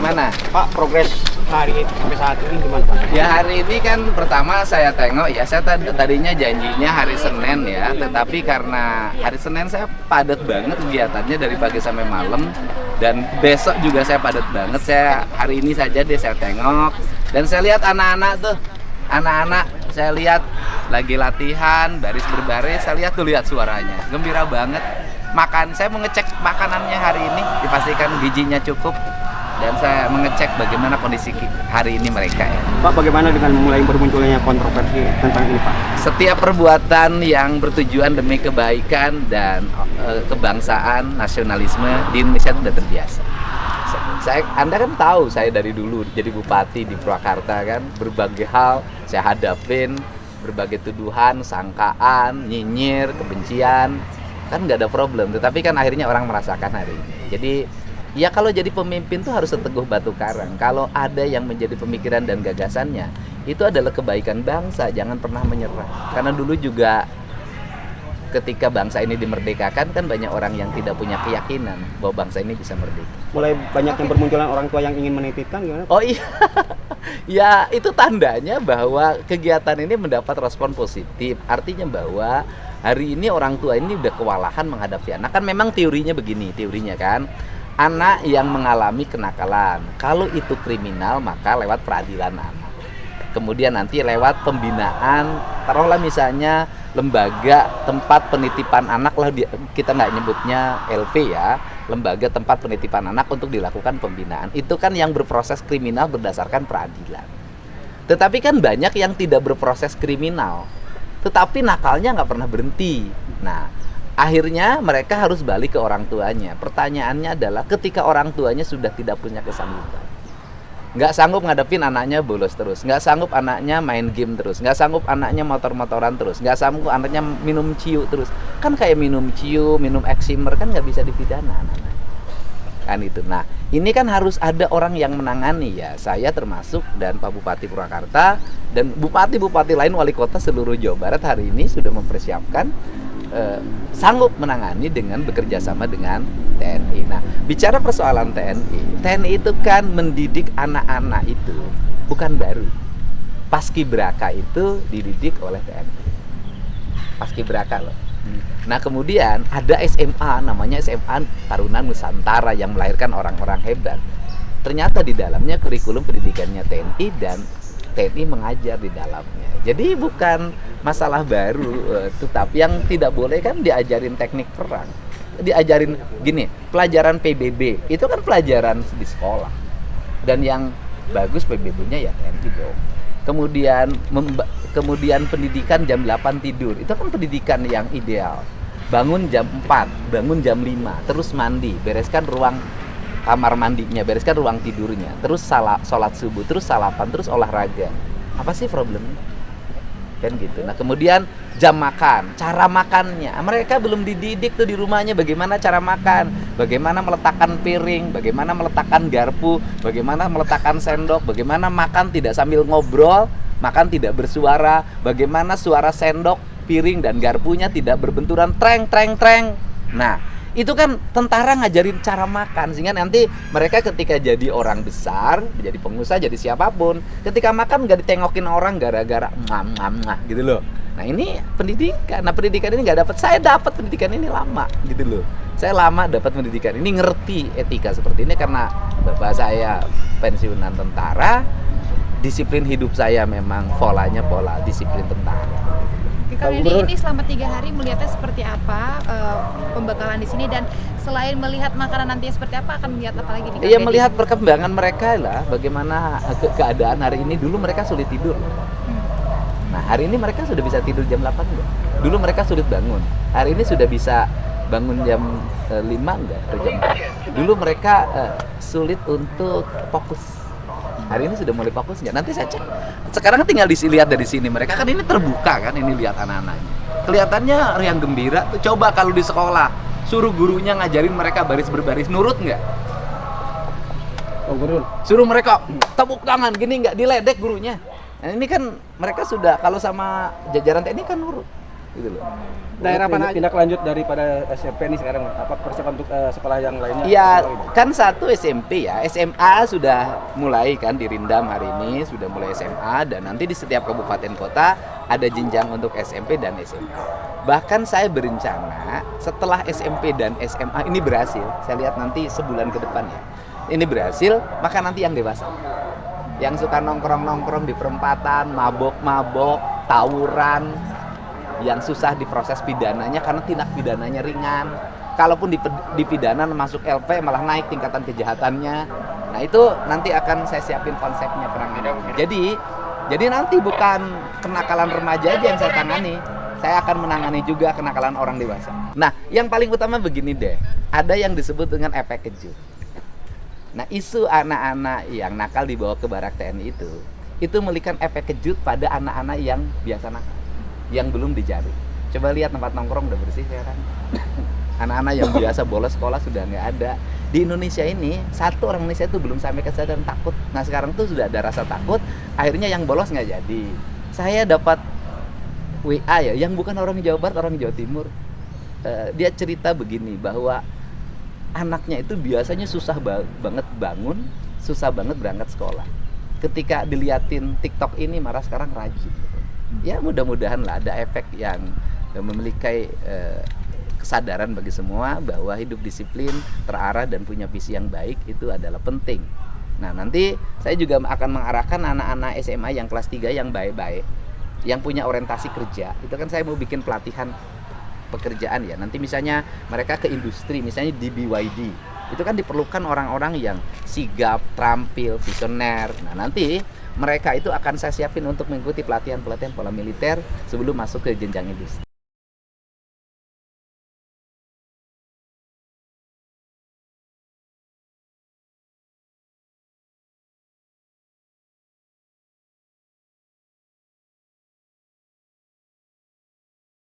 gimana? Pak, progres hari sampai saat ini gimana Pak? Ya hari ini kan pertama saya tengok ya, saya tadinya janjinya hari Senin ya, tetapi karena hari Senin saya padat banget kegiatannya dari pagi sampai malam, dan besok juga saya padat banget. Saya hari ini saja deh saya tengok, dan saya lihat anak-anak saya lihat lagi latihan baris berbaris, saya lihat suaranya gembira banget. Saya mau ngecek makanannya hari ini, dipastikan gizinya cukup, dan saya mengecek bagaimana kondisi hari ini mereka ya. Pak, bagaimana dengan mulai bermunculnya kontroversi tentang ini Pak? Setiap perbuatan yang bertujuan demi kebaikan dan kebangsaan, nasionalisme di Indonesia itu sudah terbiasa. Anda kan tahu saya dari dulu jadi bupati di Purwakarta kan, berbagai hal saya hadapin, berbagai tuduhan, sangkaan, nyinyir, kebencian, kan nggak ada problem. Tetapi kan akhirnya orang merasakan hari ini. Jadi ya kalau jadi pemimpin tuh harus seteguh batu karang. Kalau ada yang menjadi pemikiran dan gagasannya, itu adalah kebaikan bangsa, jangan pernah menyerah. Karena dulu juga ketika bangsa ini dimerdekakan kan banyak orang yang tidak punya keyakinan bahwa bangsa ini bisa merdeka. Mulai banyak yang bermunculan orang tua yang ingin menitipkan gimana? Oh iya, ya itu tandanya bahwa kegiatan ini mendapat respon positif. Artinya bahwa hari ini orang tua ini udah kewalahan menghadapi anak. Kan memang teorinya begini, kan. Anak yang mengalami kenakalan, kalau itu kriminal maka lewat peradilan anak. Kemudian nanti lewat pembinaan, taruhlah misalnya lembaga tempat penitipan anak lah, kita nggak nyebutnya LP ya, lembaga tempat penitipan anak untuk dilakukan pembinaan. Itu kan yang berproses kriminal berdasarkan peradilan. Tetapi kan banyak yang tidak berproses kriminal, tetapi nakalnya nggak pernah berhenti. Nah, akhirnya mereka harus balik ke orang tuanya. Pertanyaannya adalah ketika orang tuanya sudah tidak punya kesanggupan, nggak sanggup ngadepin anaknya bolos terus, nggak sanggup anaknya main game terus, nggak sanggup anaknya motor-motoran terus, nggak sanggup anaknya minum ciu terus, kan kayak minum ciu, minum eksimer kan nggak bisa dipidana anak-anak. Kan itu. Nah, ini kan harus ada orang yang menangani ya. Saya termasuk dan Pak Bupati Purwakarta dan bupati-bupati lain, wali kota seluruh Jawa Barat hari ini sudah mempersiapkan sanggup menangani dengan bekerja sama dengan TNI. Nah, bicara persoalan TNI itu kan mendidik anak-anak itu bukan baru. Paskibraka itu dididik oleh TNI. Paskibraka loh. Nah, kemudian ada SMA, namanya SMA Taruna Nusantara yang melahirkan orang-orang hebat. Ternyata di dalamnya kurikulum pendidikannya TNI dan TNI mengajar di dalamnya. Jadi bukan masalah baru, tetapi yang tidak boleh kan diajarin teknik perang. Diajarin gini, pelajaran PBB itu kan pelajaran di sekolah. Dan yang bagus PBB-nya ya TNI dong. Kemudian pendidikan jam 8 tidur, itu kan pendidikan yang ideal. Bangun jam 4, bangun jam 5, terus mandi, bereskan ruang kamar mandinya, bereskan ruang tidurnya, terus sholat subuh, terus salapan, terus olahraga. Apa sih problemnya? Kan gitu. Nah, kemudian jam makan, cara makannya, mereka belum dididik tuh di rumahnya bagaimana cara makan, bagaimana meletakkan piring, bagaimana meletakkan garpu, bagaimana meletakkan sendok, bagaimana makan tidak sambil ngobrol, makan tidak bersuara, bagaimana suara sendok, piring dan garpunya tidak berbenturan treng treng treng. Nah, itu kan tentara ngajarin cara makan, sehingga nanti mereka ketika jadi orang besar, jadi pengusaha, jadi siapapun, ketika makan nggak ditengokin orang gara-gara gitu loh. Nah, ini pendidikan. Nah, pendidikan ini nggak dapat. Saya dapat pendidikan ini lama gitu loh. Saya lama dapat pendidikan ini, ngerti etika seperti ini karena bapak saya pensiunan tentara. Disiplin hidup saya memang polanya pola disiplin tentara. Kalau ini selama 3 hari melihatnya seperti apa pembekalan di sini, dan selain melihat makanan nantinya seperti apa, akan melihat apa lagi nih? Iya, melihat perkembangan mereka lah, bagaimana keadaan hari ini. Dulu mereka sulit tidur. Nah, hari ini mereka sudah bisa tidur jam 8 enggak? Dulu mereka sulit bangun. Hari ini sudah bisa bangun jam 5 enggak atau jam 4. Dulu mereka sulit untuk fokus. Hari ini sudah mulai fokus nggak? Nanti saya cek. Sekarang tinggal dilihat dari sini. Mereka kan ini terbuka kan, ini lihat anak-anaknya. Kelihatannya riang gembira. Coba kalau di sekolah, suruh gurunya ngajarin mereka baris berbaris, nurut nggak? Oh, guru. Suruh mereka tepuk tangan, gini nggak, diledek gurunya. Nah, ini kan mereka sudah, kalau sama jajaran TNI kan nurut. gitu loh. Daerah mana aja? Tindak lanjut daripada SMP nih sekarang, apa persiapan untuk sekolah yang lainnya? Ya, kan satu SMP ya, SMA sudah mulai kan di Rindam hari ini, sudah mulai SMA, dan nanti di setiap kabupaten kota ada jenjang untuk SMP dan SMA. Bahkan saya berencana setelah SMP dan SMA ini berhasil, saya lihat nanti sebulan ke depan ya, ini berhasil, maka nanti yang dewasa. Yang suka nongkrong-nongkrong di perempatan, mabok-mabok, tawuran, yang susah diproses pidananya karena tindak pidananya ringan. Kalaupun dipidana masuk LP malah naik tingkatan kejahatannya. Nah itu nanti akan saya siapin konsepnya penanganan. Jadi nanti bukan kenakalan remaja aja yang saya tangani. Saya akan menangani juga kenakalan orang dewasa. Nah yang paling utama begini deh, ada yang disebut dengan efek kejut. Nah isu anak-anak yang nakal dibawa ke barak TNI itu memberikan efek kejut pada anak-anak yang biasa nakal, yang belum dijaring. Coba lihat tempat nongkrong udah bersih sekarang. Anak-anak yang biasa bolos sekolah sudah nggak ada. Di Indonesia ini, satu orang Indonesia itu belum sampai kesadaran takut. Nah sekarang tuh sudah ada rasa takut, akhirnya yang bolos nggak jadi. Saya dapat WA ya, yang bukan orang Jawa Barat, orang Jawa Timur. Dia cerita begini, bahwa anaknya itu biasanya susah banget bangun, susah banget berangkat sekolah. Ketika diliatin TikTok ini, marah sekarang rajin. Ya mudah-mudahan lah ada efek yang memiliki kesadaran bagi semua bahwa hidup disiplin, terarah dan punya visi yang baik itu adalah penting. Nah nanti saya juga akan mengarahkan anak-anak SMA yang kelas 3 yang baik-baik, yang punya orientasi kerja. Itu kan saya mau bikin pelatihan pekerjaan ya. Nanti misalnya mereka ke industri, misalnya di BYD. Itu kan diperlukan orang-orang yang sigap, terampil, visioner. Nah nanti mereka itu akan saya siapin untuk mengikuti pelatihan-pelatihan pola militer sebelum masuk ke jenjang industri.